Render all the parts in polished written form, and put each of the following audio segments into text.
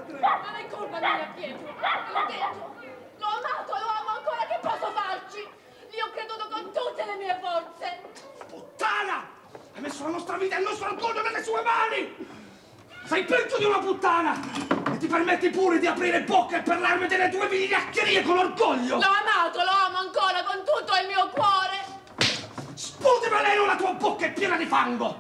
Non è colpa mia, Pietro. L'ho detto. L'ho amato, lo amo ancora. Che posso farci? Gli ho creduto con tutte le mie forze. Puttana! Hai messo la nostra vita e il nostro orgoglio nelle sue mani! Sei peggio di una puttana! E ti permetti pure di aprire bocca e parlarmi delle tue vigliaccherie con orgoglio! L'ho amato, lo amo ancora con tutto il mio cuore. Sputi veleno, la tua bocca è piena di fango!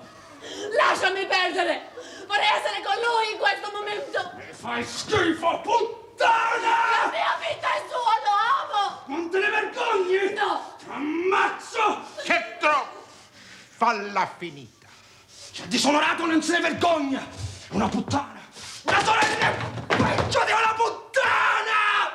Lasciami perdere! Vorrei essere con lui in questo momento! Mi fai schifo, puttana! La mia vita è sua, lo amo! Non te ne vergogni? No! Ti ammazzo! Pietro! Falla finita! C'è disonorato, non se ne vergogna! Una puttana! Una sorella! Peggio di una puttana!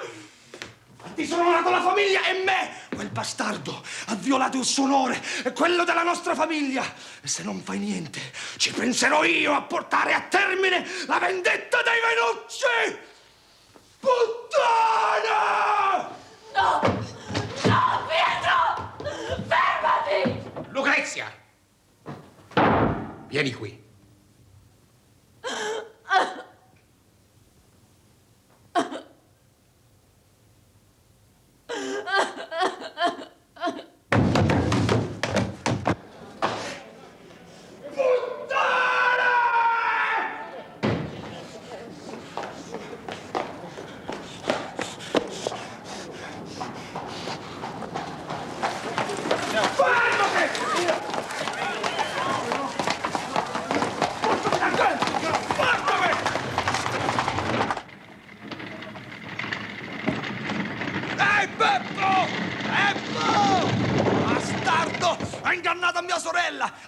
Ha disonorato la famiglia e me! Quel bastardo ha violato il suo onore e quello della nostra famiglia. E se non fai niente, ci penserò io a portare a termine la vendetta dei Venucci! Puttana! No! No, Pietro! Fermati! Lucrezia! Vieni qui.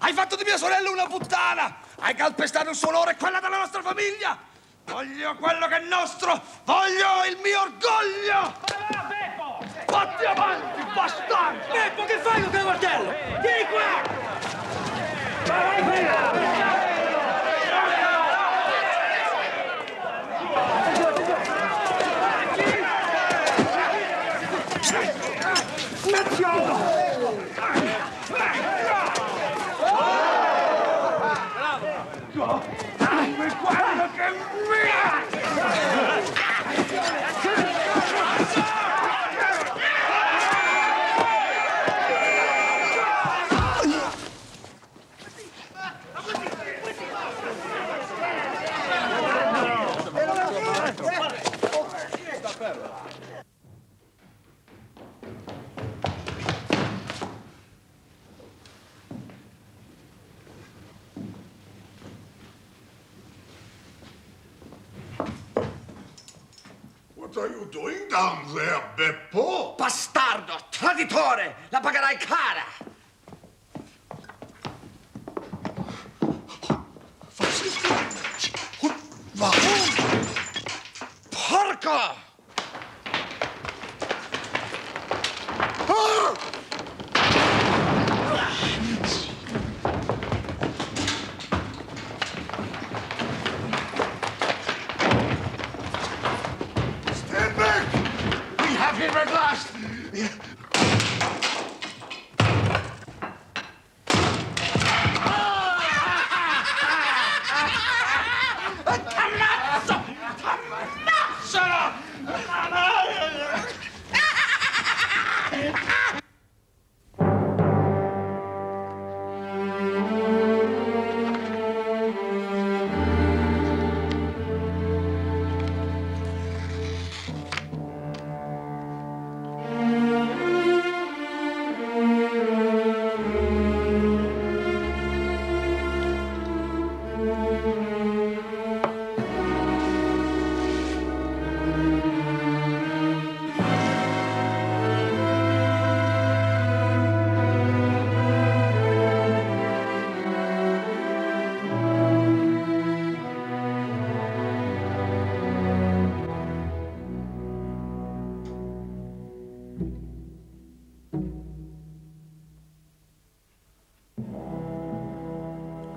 Hai fatto di mia sorella una puttana! Hai calpestato il suo onore e quella della nostra famiglia! Voglio quello che è nostro! Voglio il mio orgoglio! Va, Beppo! Fatti avanti, bastardo! Beppo, che fai con quel martello? Vieni qua! Vai, Quello che What are you doing down there, Beppo? Bastardo, traditore, la pagherai cara! Warum? Porco! Stand back! We have him at last! Ammazzo! Ammazzalo!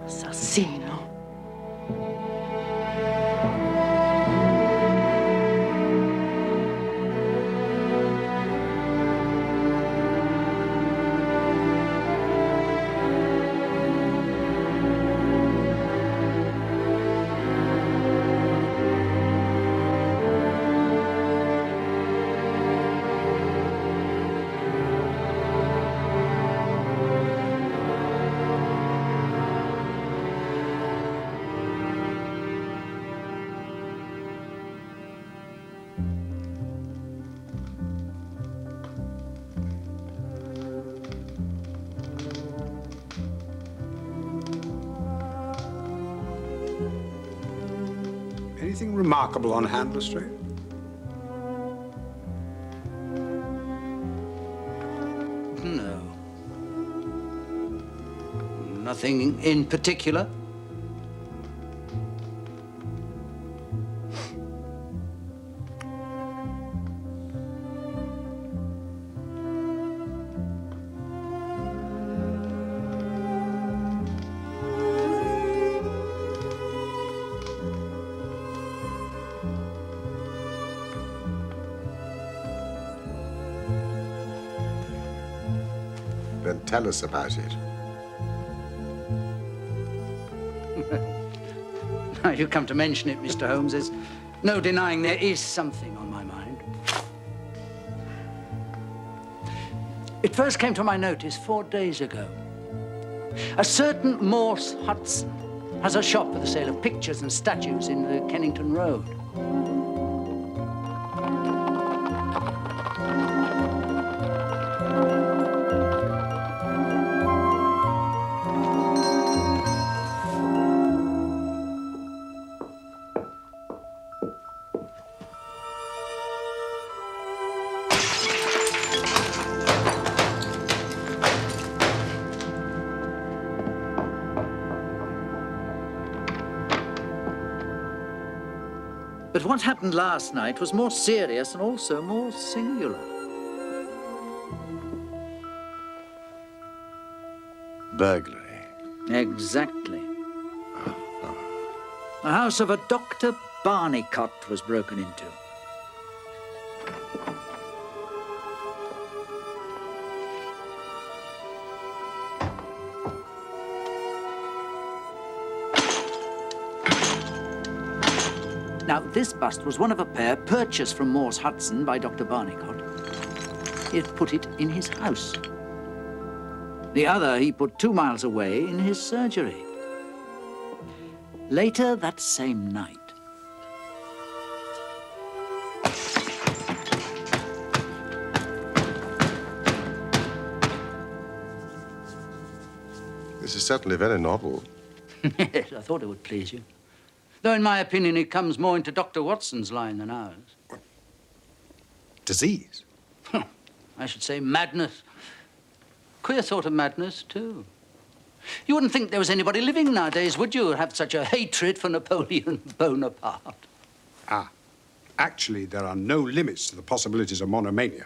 Assassino. Anything remarkable on Handler Street? No. Nothing in particular. Then tell us about it. Now you come to mention it, Mr. Holmes, there's no denying there is something on my mind. It first came to my notice 4 days ago. A certain Morse Hudson has a shop for the sale of pictures and statues in the Kennington Road. But what happened last night was more serious and also more singular. Burglary. Exactly. The house of a Dr. Barnicott was broken into. Now, this bust was one of a pair purchased from Morse Hudson by Dr. Barnicott. He had put it in his house. The other he put 2 miles away in his surgery. Later that same night, This is certainly very novel. yes, I thought it would please you. Though, in my opinion, it comes more into Dr. Watson's line than ours. Disease? I should say madness. Queer sort of madness, too. You wouldn't think there was anybody living nowadays, would you, have such a hatred for Napoleon Bonaparte? Ah, actually, there are no limits to the possibilities of monomania.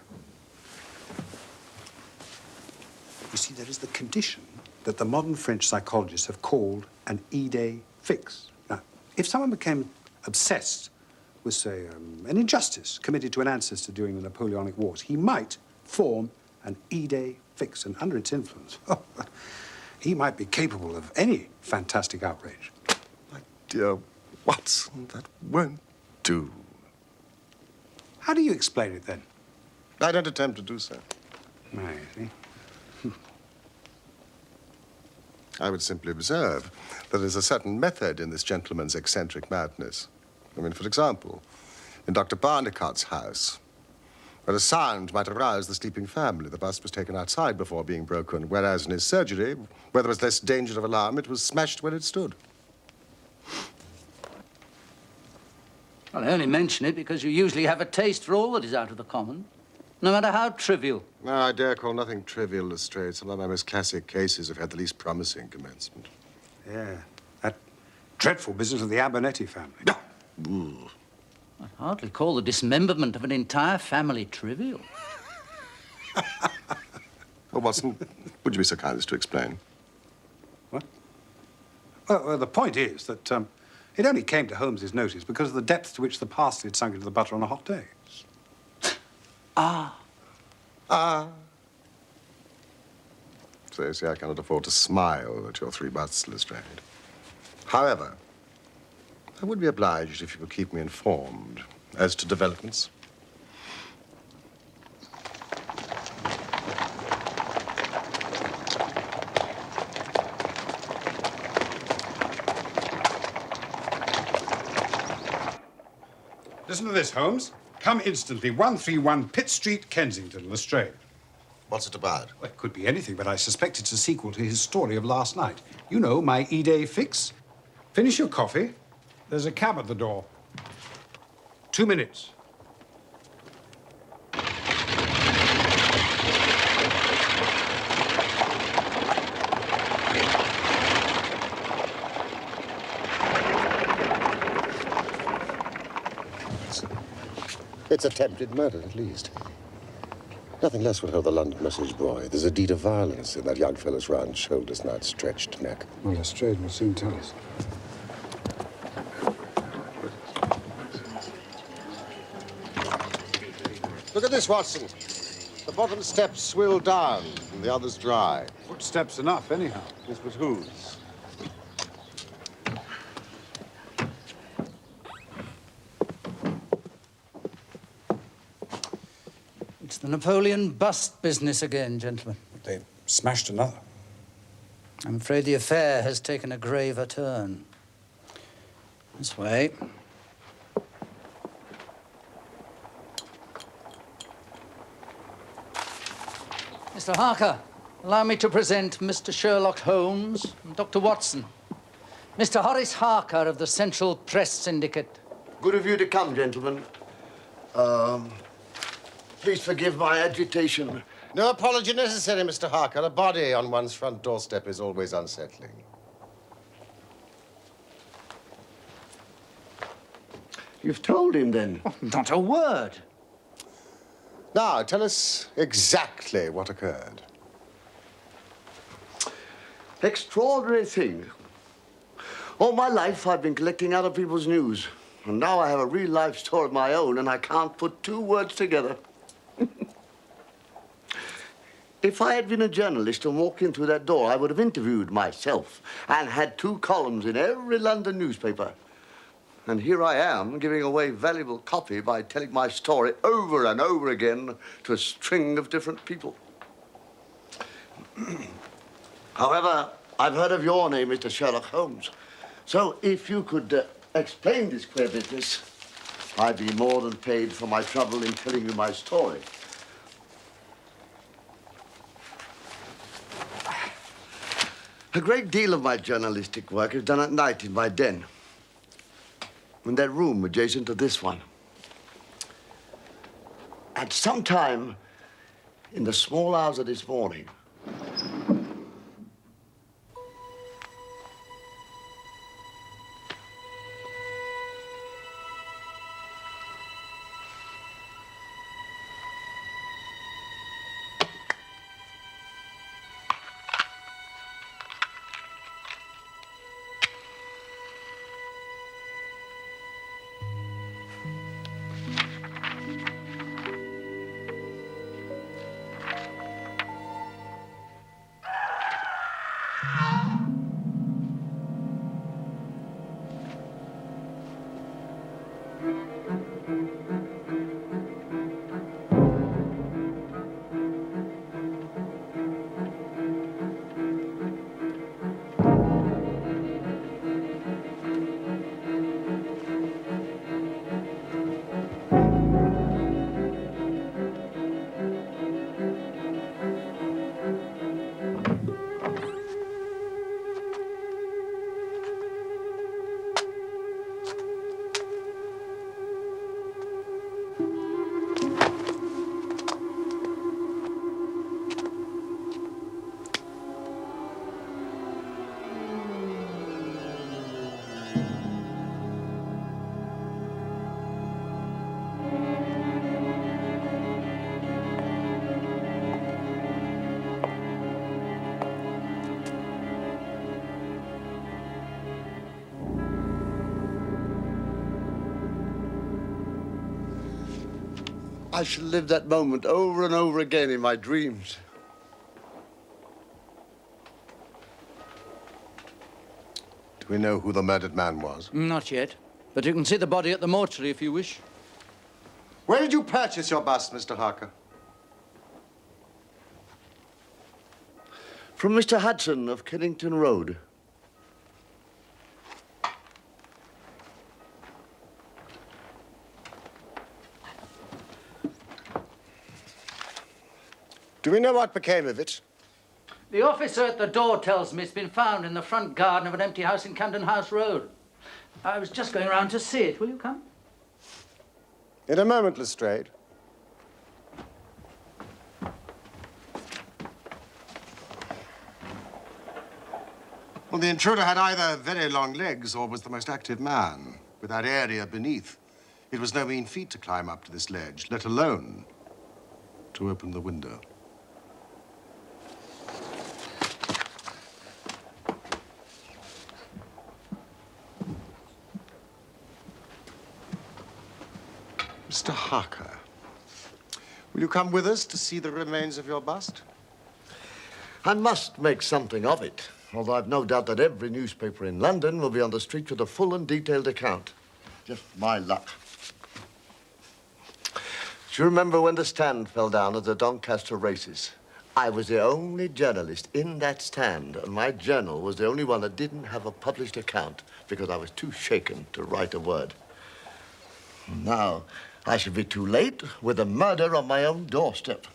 You see, there is the condition that the modern French psychologists have called an idée fixe. Now, if someone became obsessed with, say, an injustice committed to an ancestor during the Napoleonic Wars, he might form an idée fixe, and under its influence, he might be capable of any fantastic outrage. My dear Watson, that won't do. How do you explain it, then? I don't attempt to do so. I see. I would simply observe that there's a certain method in this gentleman's eccentric madness. I mean, for example, in Dr. Barnicott's house, where a sound might arouse the sleeping family, the bust was taken outside before being broken, whereas in his surgery, where there was less danger of alarm, it was smashed where it stood. Well, I only mention it because you usually have a taste for all that is out of the common, no matter how trivial. No, I dare call nothing trivial, Lestrade. Some of my most classic cases have had the least promising commencement. Yeah, that dreadful business of the Abernethy family. Ooh. I'd hardly call the dismemberment of an entire family trivial. Well, Watson, would you be so kind as to explain? What? Well, the point is that it only came to Holmes's notice because of the depth to which the parsley had sunk into the butter on a hot day. Ah. So you see, I cannot afford to smile at your 3 busts, Lestrade. However, I would be obliged if you would keep me informed as to developments. Listen to this, Holmes. Come instantly. 131 Pitt Street, Kensington, Lestrade. What's it about? Well, it could be anything, but I suspect it's a sequel to his story of last night. You know, my E-Day fix. Finish your coffee. There's a cab at the door. 2 minutes. It's attempted murder, at least. Nothing less would hold the London message boy. There's a deed of violence in that young fellow's round shoulders and outstretched neck. Well, Lestrade will soon tell us. Look at this, Watson. The bottom steps swill down and the others dry. Footsteps enough, anyhow. Yes, but whose? It's the Napoleon bust business again, gentlemen. They smashed another. I'm afraid the affair has taken a graver turn. This way. Mr. Harker, allow me to present Mr. Sherlock Holmes and Dr. Watson. Mr. Horace Harker of the Central Press Syndicate. Good of you to come, gentlemen. Please forgive my agitation. No apology necessary, Mr. Harker. A body on one's front doorstep is always unsettling. You've told him, then? Oh, not a word. Now, tell us exactly what occurred. Extraordinary thing. All my life, I've been collecting other people's news. And now I have a real-life story of my own, and I can't put 2 words together. If I had been a journalist and walked in through that door, I would have interviewed myself and had 2 columns in every London newspaper. And here I am, giving away valuable copy by telling my story over and over again to a string of different people. However, I've heard of your name, Mr. Sherlock Holmes. So if you could explain this queer business, I'd be more than paid for my trouble in telling you my story. A great deal of my journalistic work is done at night in my den, in that room adjacent to this one. At some time in the small hours of this morning, I shall live that moment over and over again in my dreams. Do we know who the murdered man was? Not yet. But you can see the body at the mortuary if you wish. Where did you purchase your bust, Mr. Harker? From Mr. Hudson of Kennington Road. Do we know what became of it? The officer at the door tells me it's been found in the front garden of an empty house in Camden House Road. I was just going round to see it. Will you come? In a moment, Lestrade. Well, the intruder had either very long legs or was the most active man, with that area beneath. It was no mean feat to climb up to this ledge, let alone to open the window. Mr. Harker, will you come with us to see the remains of your bust? I must make something of it, although I've no doubt that every newspaper in London will be on the street with a full and detailed account. Just my luck. Do you remember when the stand fell down at the Doncaster races? I was the only journalist in that stand, and my journal was the only one that didn't have a published account because I was too shaken to write a word. Now, I should be too late with a murder on my own doorstep.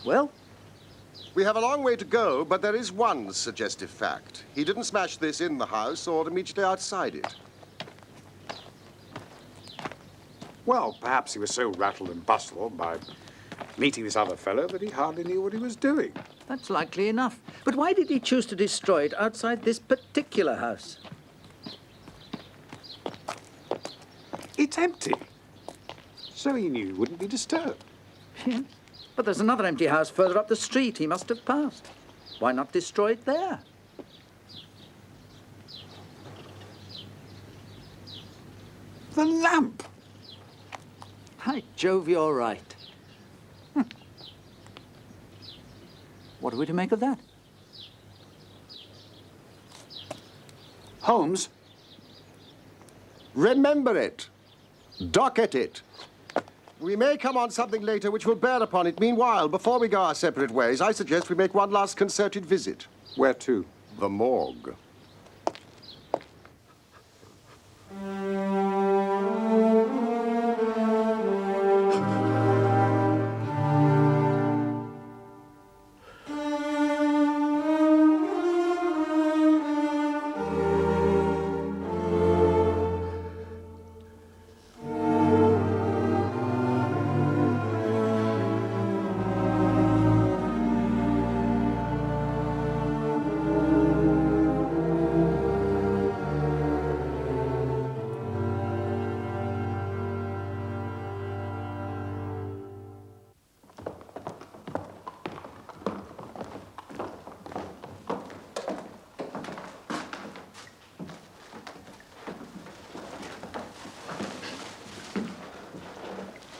Well? We have a long way to go, but there is one suggestive fact. He didn't smash this in the house or immediately outside it. Well, perhaps he was so rattled and bustled by meeting this other fellow that he hardly knew what he was doing. That's likely enough. But why did he choose to destroy it outside this particular house? It's empty. So he knew he wouldn't be disturbed. Yeah. But there's another empty house further up the street he must have passed. Why not destroy it there? The lamp! By Jove, you're right. What are we to make of that? Holmes? Remember it. Docket it. We may come on something later which will bear upon it. Meanwhile, before we go our separate ways, I suggest we make one last concerted visit. Where to? The morgue.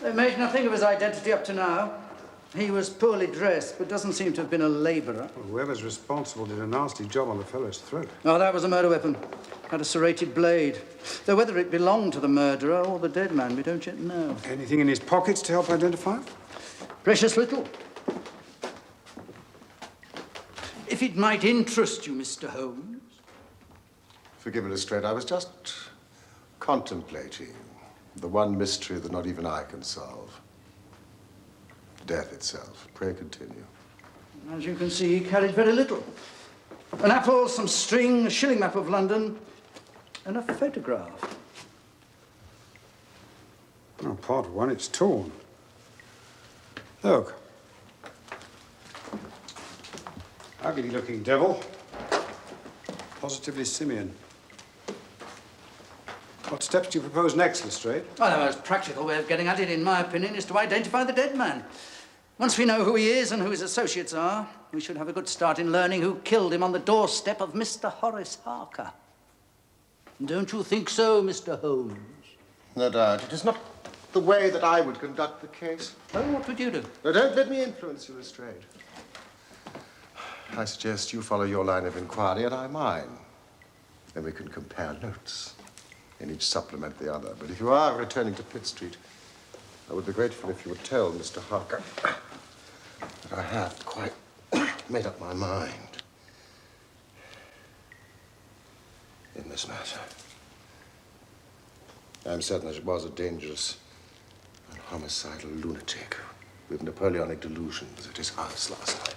They made nothing of his identity up to now. He was poorly dressed, but doesn't seem to have been a labourer. Well, whoever's responsible did a nasty job on the fellow's throat. Oh, that was a murder weapon. Had a serrated blade. Though whether it belonged to the murderer or the dead man, we don't yet know. Anything in his pockets to help identify him? Precious little. If it might interest you, Mr. Holmes. Forgive me, Lestrade, I was just contemplating the one mystery that not even I can solve. Death itself. Pray continue. As you can see, he carried very little. An apple, some string, a shilling map of London, and a photograph. Oh, part of one, it's torn. Look. Ugly-looking devil. Positively simian. What steps do you propose next, Lestrade? Well, the most practical way of getting at it, in my opinion, is to identify the dead man. Once we know who he is and who his associates are, we should have a good start in learning who killed him on the doorstep of Mr. Horace Harker. Don't you think so, Mr. Holmes? No doubt. It is not the way that I would conduct the case. Oh, what would you do? Now, don't let me influence you, Lestrade. I suggest you follow your line of inquiry and I mine. Then we can compare notes, and each supplement the other. But if you are returning to Pitt Street, I would be grateful if you would tell Mr. Harker that I have quite made up my mind in this matter. I'm certain that it was a dangerous and homicidal lunatic with Napoleonic delusions at his house last night.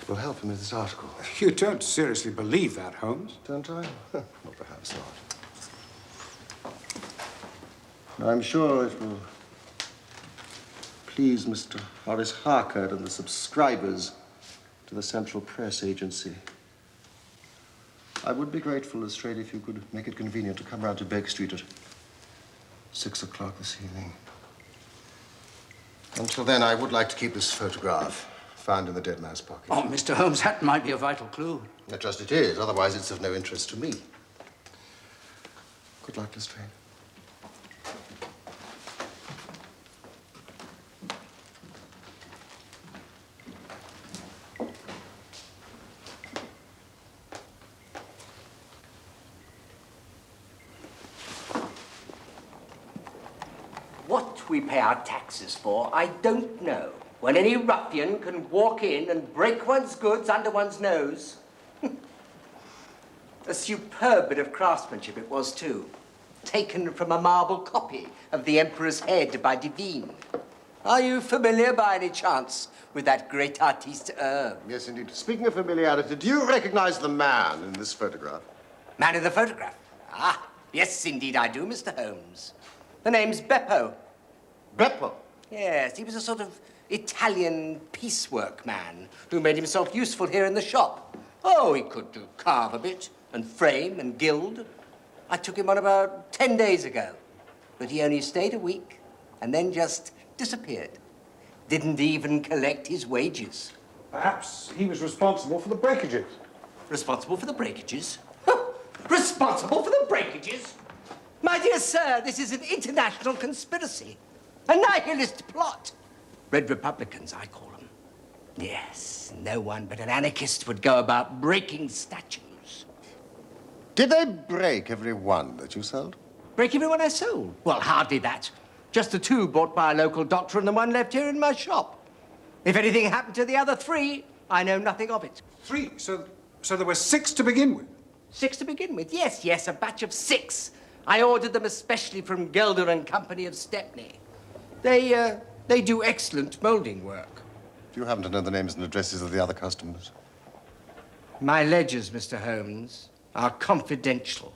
It will help him with this article. You don't seriously believe that, Holmes? Don't I? Well, perhaps not. I'm sure it will please Mr. Horace Harker and the subscribers to the Central Press Agency. I would be grateful, Lestrade, if you could make it convenient to come round to Baker Street at 6 o'clock this evening. Until then, I would like to keep this photograph found in the dead man's pocket. Oh, Mr. Holmes, that might be a vital clue. Just it is. Otherwise, it's of no interest to me. Good luck, Lestrade. What we pay our taxes for, I don't know. When any ruffian can walk in and break one's goods under one's nose. A superb bit of craftsmanship it was, too. Taken from a marble copy of the Emperor's head by Divine. Are you familiar, by any chance, with that great artiste? Yes, indeed. Speaking of familiarity, do you recognize the man in this photograph? Man in the photograph? Ah, yes, indeed I do, Mr. Holmes. The name's Beppo. Beppo? Yes, he was a sort of Italian piecework man who made himself useful here in the shop. Oh, he could carve a bit and frame and gild. I took him on about 10 days ago, but he only stayed a week and then just disappeared. Didn't even collect his wages. Perhaps he was responsible for the breakages. Responsible for the breakages? Responsible for the breakages? My dear sir, this is an international conspiracy. A nihilist plot. Red Republicans, I call them. Yes, no one but an anarchist would go about breaking statues. Did they break every one that you sold? Break every one I sold? Well, hardly that. Just the 2 bought by a local doctor and the 1 left here in my shop. If anything happened to the other 3, I know nothing of it. 3? So there were 6 to begin with? 6 to begin with? Yes, a batch of 6. I ordered them especially from Gelder and Company of Stepney. They do excellent molding work. Do you happen to know the names and addresses of the other customers? My ledgers, Mr. Holmes, are confidential.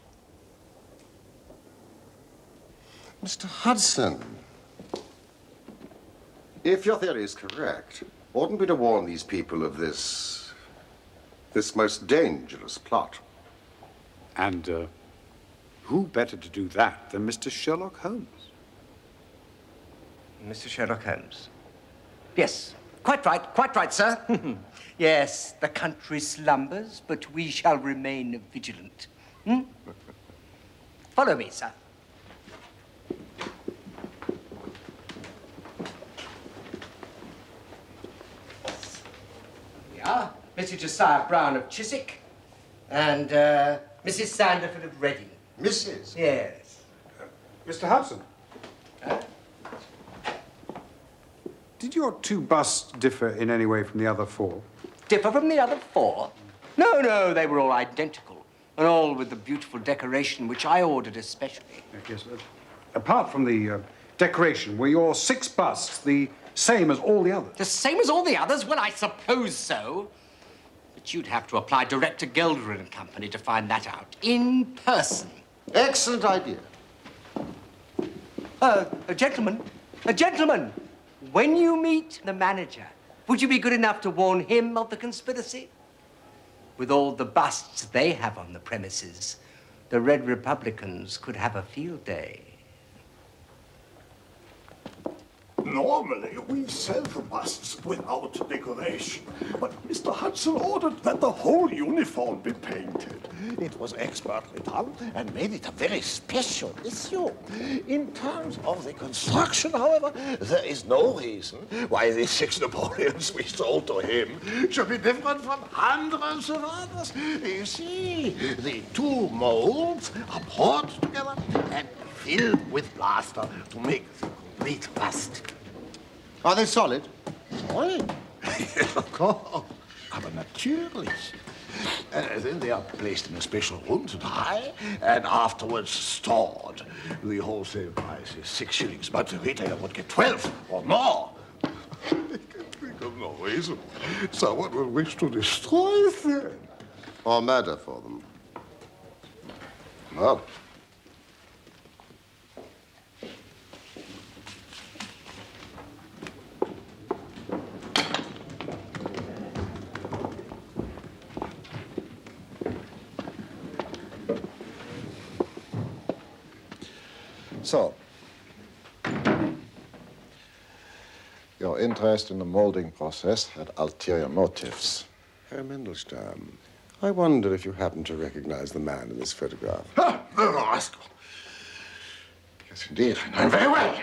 Mr. Hudson, if your theory is correct, oughtn't we to warn these people of this most dangerous plot? And who better to do that than Mr. Sherlock Holmes? Mr. Sherlock Holmes? Yes, quite right, sir. Yes, the country slumbers, but we shall remain vigilant. Follow me, sir. Here we are. Mr. Josiah Brown of Chiswick and Mrs. Sanderford of Reading. Mrs.? Yes. Mr. Hudson? Did your 2 busts differ in any way from the other 4? Differ from the other 4? No, they were all identical. And all with the beautiful decoration which I ordered especially. Yes, but apart from the decoration, were your 6 busts the same as all the others? The same as all the others? Well, I suppose so. But you'd have to apply direct to Gelder and Company to find that out. In person. Excellent idea. Gentlemen, when you meet the manager, would you be good enough to warn him of the conspiracy? With all the busts they have on the premises, the Red Republicans could have a field day. Normally, we sell the busts without decoration. But Mr. Hudson ordered that the whole uniform be painted. It was expertly done and made it a very special issue. In terms of the construction, however, there is no reason why the 6 Napoleons we sold to him should be different from hundreds of others. You see, the 2 molds are poured together and filled with plaster to make the complete bust. Are they solid? Solid? Of course. Aber natürlich. Then they are placed in a special room to dry and afterwards stored. The wholesale price is 6 shillings, but the retailer would get 12 or more. I can think of no reason someone would wish to destroy them. Or murder for them? Well. So, your interest in the molding process had ulterior motives. Herr Mandelstam, I wonder if you happen to recognize the man in this photograph. Ah, the rascal. Yes, indeed. I know very well.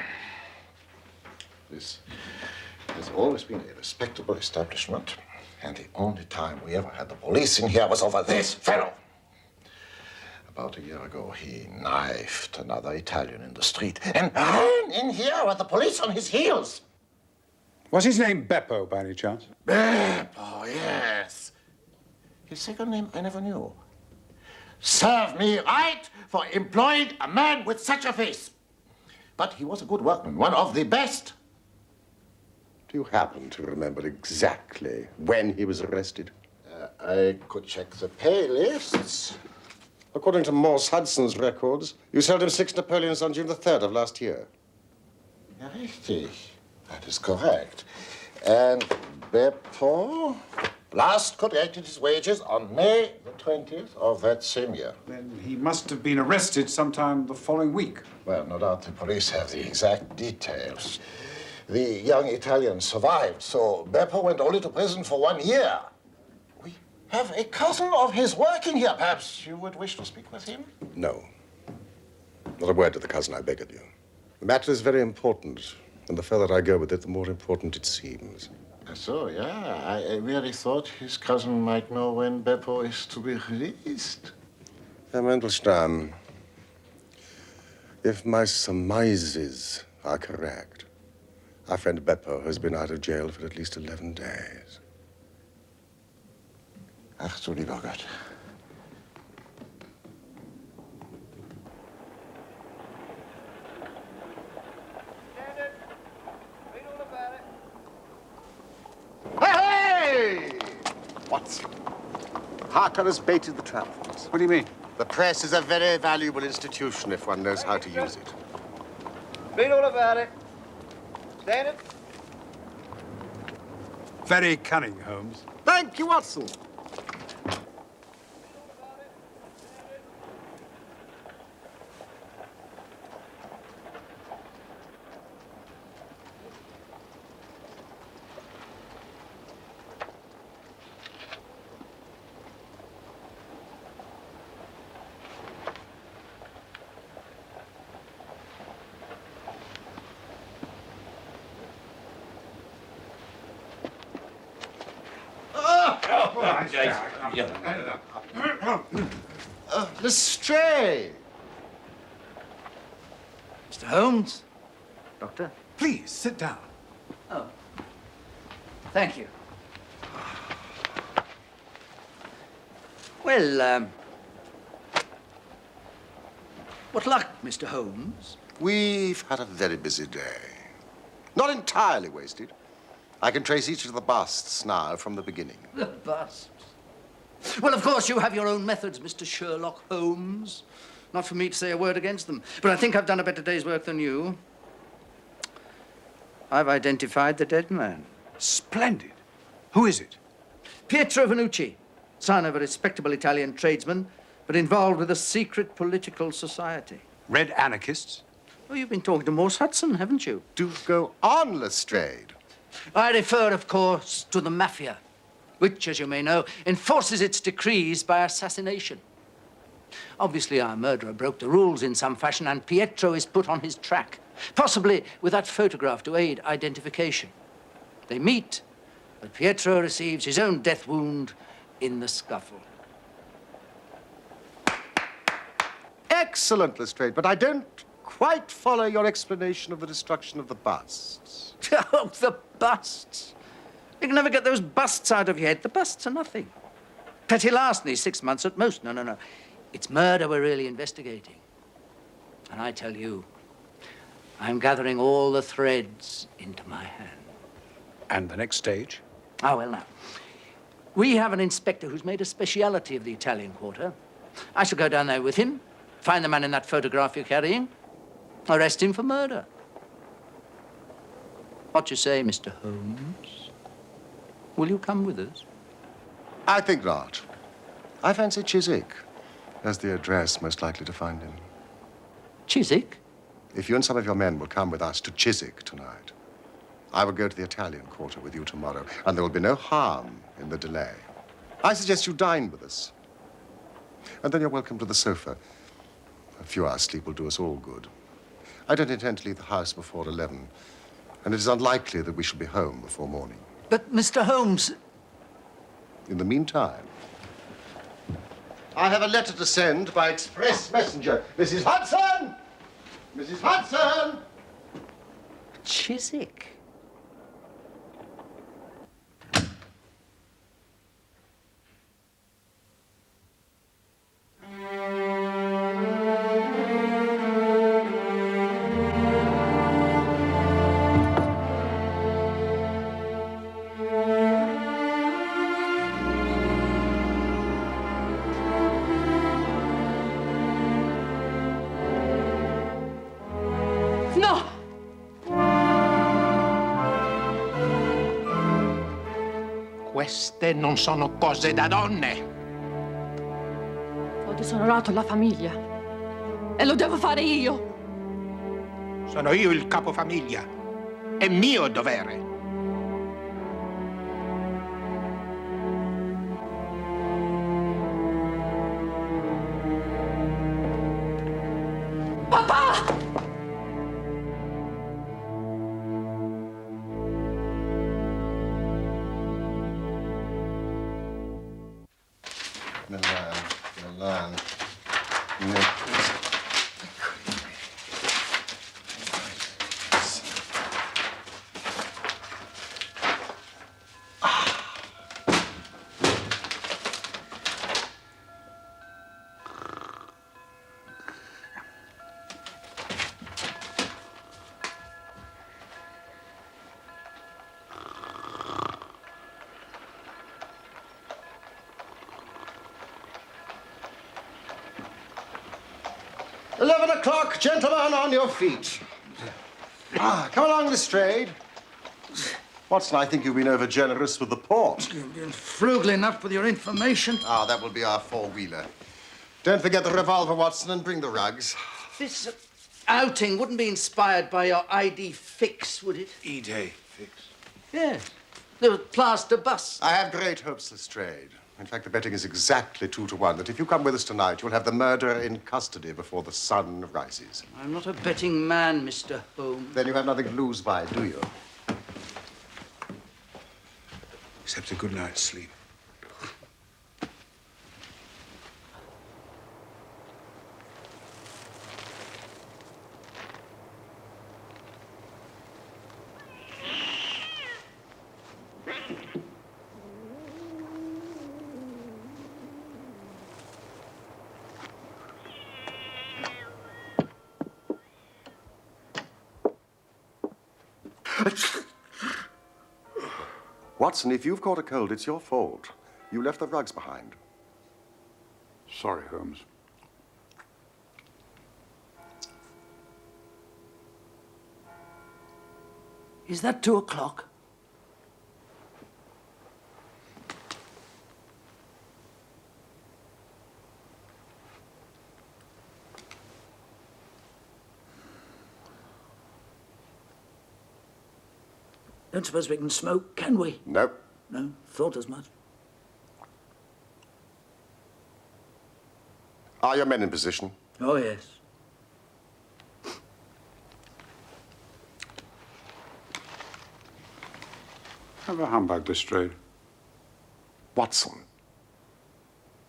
This has always been a respectable establishment, and the only time we ever had the police in here was over this fellow. About a year ago, he knifed another Italian in the street and ran in here with the police on his heels. Was his name Beppo, by any chance? Beppo, yes. His second name I never knew. Serve me right for employing a man with such a face. But he was a good workman, one of the best. Do you happen to remember exactly when he was arrested? I could check the pay lists. According to Morse Hudson's records, you sold him 6 Napoleons on June the 3rd of last year. Richtig. That is correct. And Beppo last collected his wages on May the 20th of that same year. Then he must have been arrested sometime the following week. Well, no doubt the police have the exact details. The young Italian survived, so Beppo went only to prison for 1 year. We have a cousin of his working here. Perhaps you would wish to speak with him? No. Not a word to the cousin, I beg of you. The matter is very important, and the further I go with it, the more important it seems. So, yeah, I really thought his cousin might know when Beppo is to be released. Herr Mandelstam, if my surmises are correct, our friend Beppo has been out of jail for at least 11 days. Ach du lieber Gott. Hey! What? Harker has baited the trap for us. What do you mean? The press is a very valuable institution if one knows how to use it. Read all about it. Stand it. Very cunning, Holmes. Thank you, Watson. Lestrade! Mr. Holmes? Doctor? Please, sit down. Oh. Thank you. Well, what luck, Mr. Holmes? We've had a very busy day. Not entirely wasted. I can trace each of the busts now from the beginning. The busts. Well, of course, you have your own methods, Mr. Sherlock Holmes. Not for me to say a word against them. But I think I've done a better day's work than you. I've identified the dead man. Splendid. Who is it? Pietro Vannucci, son of a respectable Italian tradesman, but involved with a secret political society. Red anarchists? Oh, you've been talking to Morse Hudson, haven't you? Do go on, Lestrade. I refer, of course, to the mafia, which, as you may know, enforces its decrees by assassination. Obviously, our murderer broke the rules in some fashion, and Pietro is put on his track, possibly with that photograph to aid identification. They meet, but Pietro receives his own death wound in the scuffle. Excellent, Lestrade, but I don't quite follow your explanation of the destruction of the busts. Oh, the busts. You can never get those busts out of your head. The busts are nothing. Petty larceny, 6 months at most. No. It's murder we're really investigating. And I tell you, I'm gathering all the threads into my hand. And the next stage? Ah, well, now. We have an inspector who's made a speciality of the Italian quarter. I shall go down there with him, find the man in that photograph you're carrying, arrest him for murder. What you say, Mr. Holmes? Will you come with us? I think not. I fancy Chiswick as the address most likely to find him. Chiswick? If you and some of your men will come with us to Chiswick tonight, I will go to the Italian quarter with you tomorrow, and there will be no harm in the delay. I suggest you dine with us. And then you're welcome to the sofa. A few hours' sleep will do us all good. I don't intend to leave the house before 11, and it is unlikely that we shall be home before morning. But, Mr. Holmes... In the meantime, I have a letter to send by express messenger. Mrs. Hudson! Mrs. Hudson! Chiswick? No! Queste non sono cose da donne. Ho disonorato la famiglia. E lo devo fare io. Sono io il capofamiglia. È mio dovere. Papà! Milan. O'clock, gentlemen, on your feet. Come along, Lestrade. Watson, I think you've been over-generous with the port. You've been frugal enough with your information. That will be our four-wheeler. Don't forget the revolver, Watson, and bring the rugs. This outing wouldn't be inspired by your ID fix, would it? E-day fix. Yes. The plaster bust. I have great hopes, Lestrade. In fact, the betting is exactly 2 to 1 that if you come with us tonight, you'll have the murderer in custody before the sun rises. I'm not a betting man, Mr. Holmes. Then you have nothing to lose by, do you? Except a good night's sleep. Watson, if you've caught a cold, it's your fault. You left the rugs behind. Sorry, Holmes. Is that 2 o'clock? Don't suppose we can smoke, can we? No. No, thought as much. Are your men in position? Oh, yes. Have a humbug, Lestrade. Watson,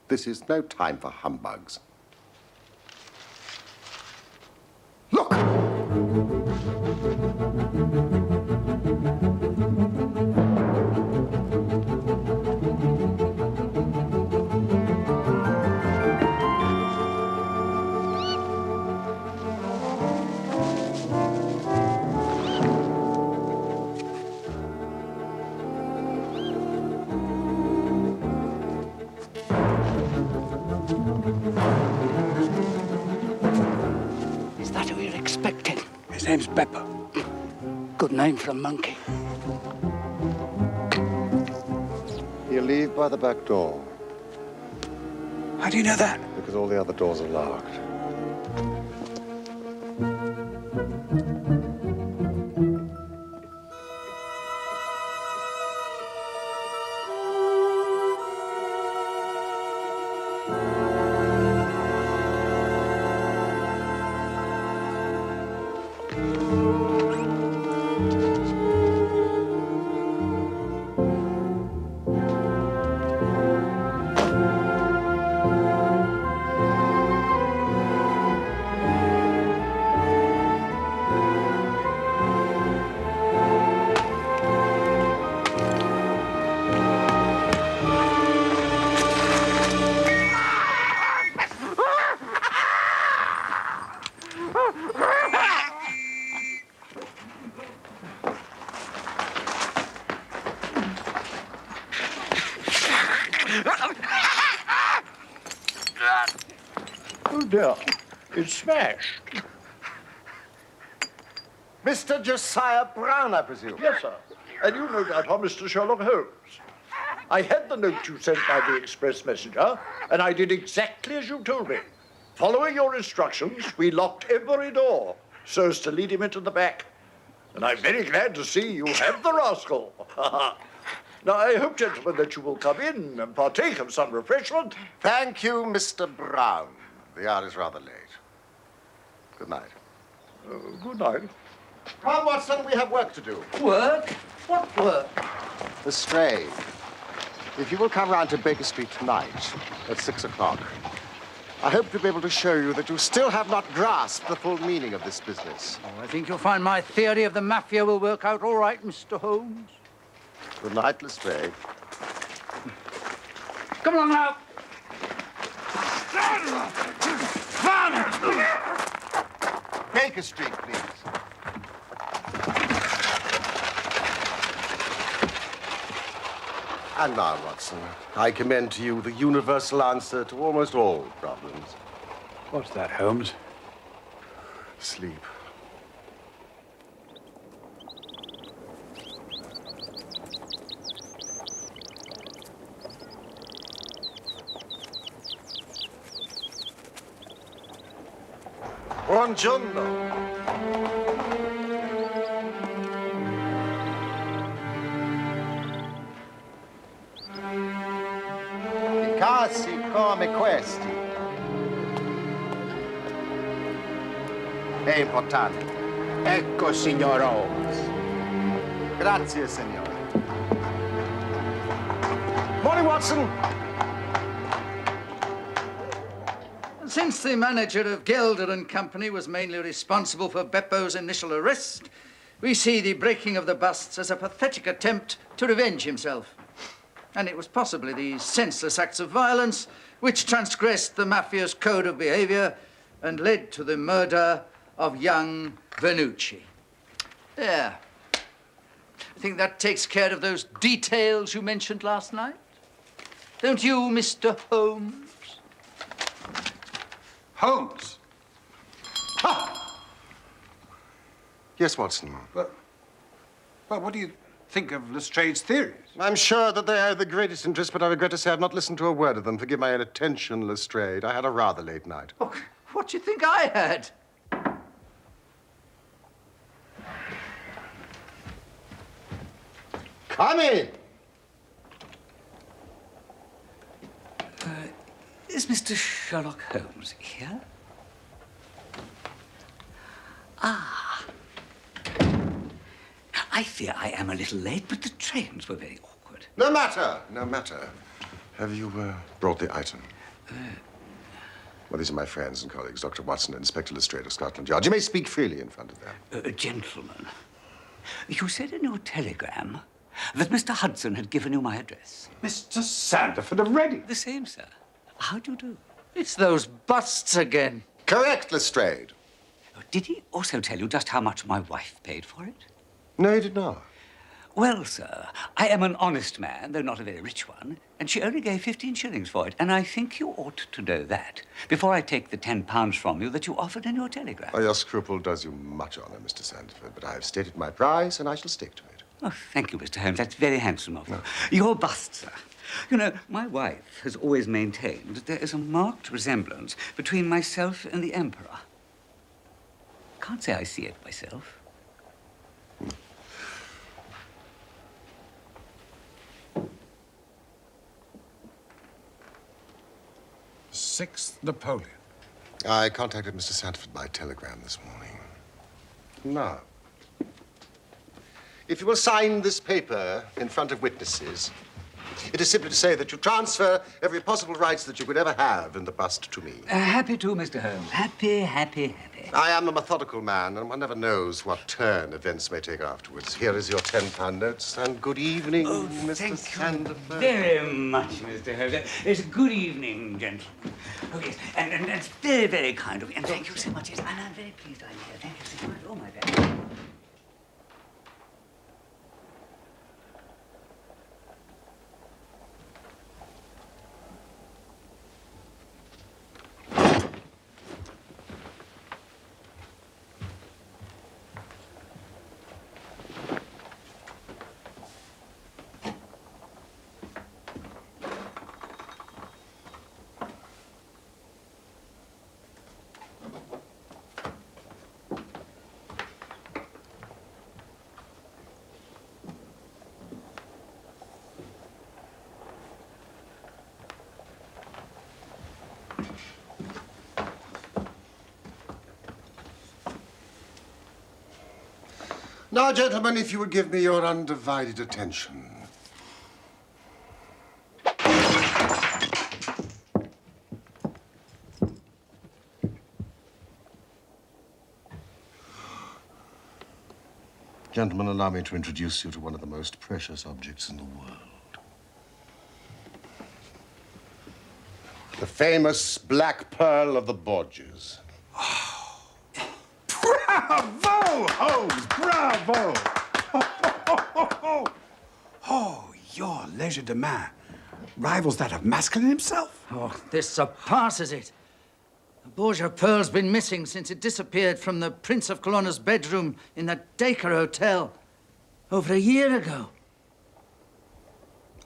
this is no time for humbugs. Look! Is that who you're expecting? His name's Beppo. Good name for a monkey. He'll leave by the back door, How do you know that? because all the other doors are locked. Oh dear, it's smashed. Mr. Josiah Brown, I presume? Yes, sir. And you no doubt are Mr. Sherlock Holmes. I had the note you sent by the express messenger, and I did exactly as you told me. Following your instructions, we locked every door so as to lead him into the back. And I'm very glad to see you have the rascal. Now, I hope, gentlemen, that you will come in and partake of some refreshment. Thank you, Mr. Brown. The hour is rather late. Good night. Good night. Come, Watson, we have work to do. Work? What work? Lestrade, if you will come round to Baker Street tonight at 6 o'clock, I hope to be able to show you that you still have not grasped the full meaning of this business. Oh, I think you'll find my theory of the mafia will work out all right, Mr. Holmes. Good night, Lestrade. Come along now. Baker Street, please. And now, Watson, I commend to you the universal answer to almost all problems. What's that, Holmes? Sleep. Buongiorno. I casi come questi è importante. Ecco, signor Holmes. Grazie, signore. Morning, Watson. Since the manager of Gelder and Company was mainly responsible for Beppo's initial arrest, we see the breaking of the busts as a pathetic attempt to revenge himself. And it was possibly these senseless acts of violence which transgressed the mafia's code of behavior and led to the murder of young Vernucci. There. I think that takes care of those details you mentioned last night. Don't you, Mr. Holmes? Holmes! Ah! Yes, Watson. But Well, what do you think of Lestrade's theories? I'm sure that they are of the greatest interest, but I regret to say I've not listened to a word of them. Forgive my inattention, Lestrade. I had a rather late night. Oh, what do you think I heard? Come in! Is Mr. Sherlock Holmes here? Ah. I fear I am a little late, but the trains were very awkward. No matter, no matter. Have you brought the item? Well, these are my friends and colleagues, Dr. Watson and Inspector Lestrade of Scotland Yard. You may speak freely in front of them. Gentlemen, you said in your telegram that Mr. Hudson had given you my address. Mr. Sandford of Reading. The same, sir. How do you do? It's those busts again. Correct, Lestrade. Did he also tell you just how much my wife paid for it? No, he did not. Well, sir, I am an honest man, though not a very rich one, and she only gave 15 shillings for it, and I think you ought to know that before I take the £10 from you that you offered in your telegram. Oh, your scruple does you much honor, Mr. Sandford, but I have stated my price, and I shall stick to it. Oh, thank you, Mr. Holmes. That's very handsome of you. No. Your bust, sir. You know, my wife has always maintained that there is a marked resemblance between myself and the Emperor. Can't say I see it myself. Sixth Napoleon. I contacted Mr. Sandford by telegram this morning. Now, if you will sign this paper in front of witnesses, it is simply to say that you transfer every possible rights that you could ever have in the bust to me. Happy to, Mr. Holmes. Happy, happy, happy. I am a methodical man, and one never knows what turn events may take afterwards. Here is your £10 notes, and good evening, Mr. Sandford. Very much, Mr. Holmes. It's a good evening, gentlemen. Oh, yes, and it's very, very kind of you. And thank you so much. Yes, and I'm very pleased I'm here. Thank you so much. Oh, my God. Now, gentlemen, if you would give me your undivided attention. Gentlemen, allow me to introduce you to one of the most precious objects in the world. The famous Black Pearl of the Borgias. Bravo, Holmes! Bravo! Oh, your legerdemain rivals that of Maskelyne himself. Oh, this surpasses it. The Borgia pearl's been missing since it disappeared from the Prince of Colonna's bedroom in the Dacre Hotel over a year ago.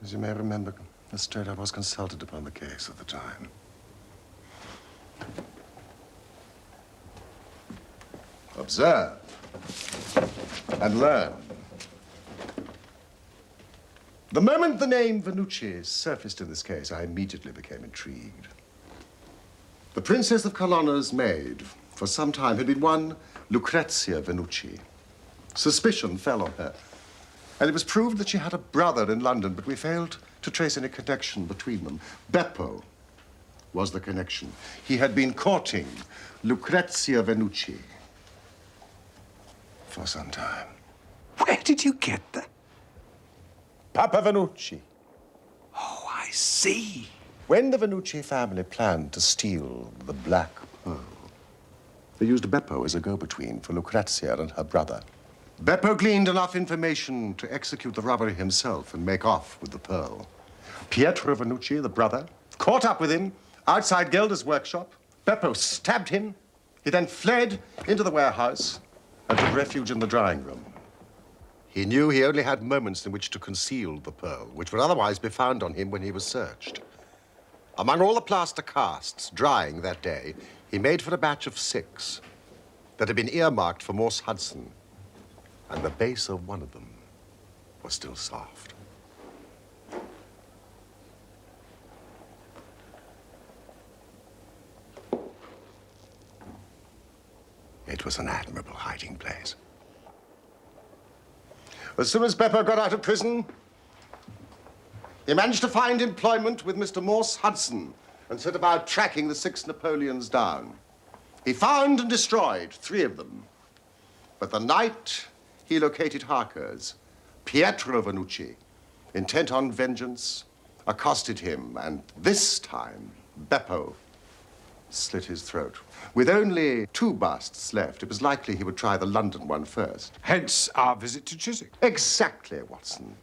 As you may remember, Lestrade, I was consulted upon the case at the time. Observe and learn. The moment the name Venucci surfaced in this case, I immediately became intrigued. The Princess of Colonna's maid, for some time, had been one Lucrezia Venucci. Suspicion fell on her, and it was proved that she had a brother in London, but we failed to trace any connection between them. Beppo was the connection. He had been courting Lucrezia Venucci for some time. Where did you get that? Papa Venucci. Oh, I see. When the Venucci family planned to steal the Black Pearl, they used Beppo as a go-between for Lucrezia and her brother. Beppo gleaned enough information to execute the robbery himself and make off with the pearl. Pietro Venucci, the brother, caught up with him outside Gelder's workshop. Beppo stabbed him. He then fled into the warehouse and took refuge in the drawing room. He knew he only had moments in which to conceal the pearl, which would otherwise be found on him when he was searched. Among all the plaster casts drying that day, he made for a batch of 6 that had been earmarked for Morse Hudson, and the base of one of them was still soft. It was an admirable hiding place. As soon as Beppo got out of prison, he managed to find employment with Mr. Morse Hudson and set about tracking the 6 Napoleons down. He found and destroyed 3 of them. But the night he located Harker's, Pietro Vanucci, intent on vengeance, accosted him, and this time, Beppo slit his throat. With only 2 busts left, it was likely he would try the London one first. Hence our visit to Chiswick. Exactly, Watson.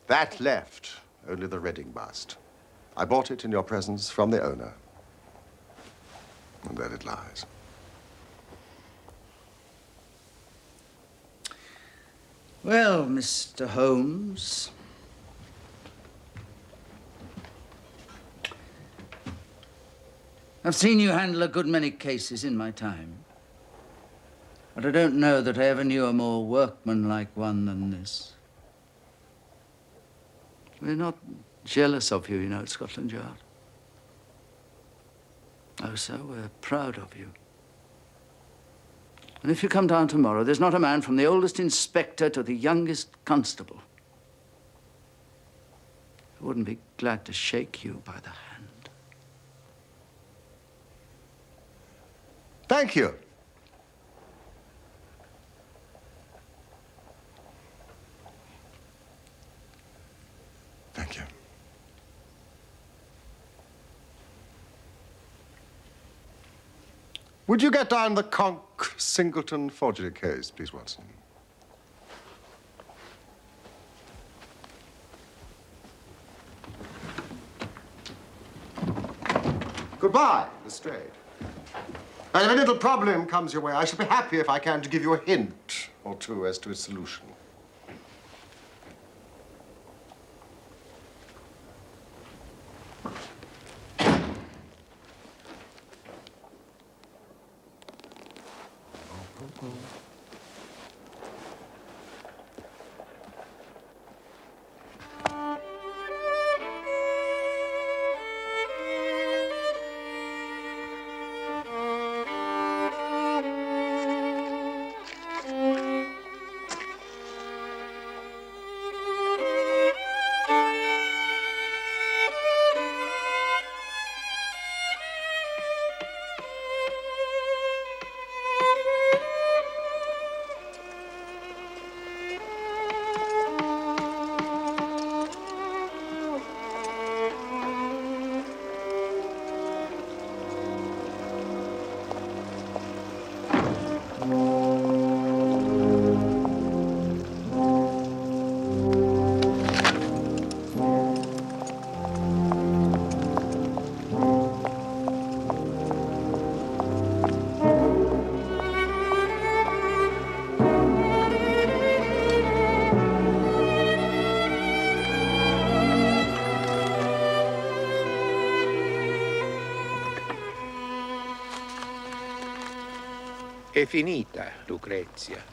That left only the Reading bust. I bought it in your presence from the owner. And there it lies. Well, Mr. Holmes, I've seen you handle a good many cases in my time, but I don't know that I ever knew a more workmanlike one than this. We're not jealous of you, you know, at Scotland Yard. Oh, sir, we're proud of you. And if you come down tomorrow, there's not a man from the oldest inspector to the youngest constable who wouldn't be glad to shake you by the hand. Thank you. Thank you. Would you get down the Conk-Singleton forgery case, please, Watson? Goodbye, Lestrade. And if a little problem comes your way, I shall be happy if I can to give you a hint or 2 as to its solution. È finita, Lucrezia.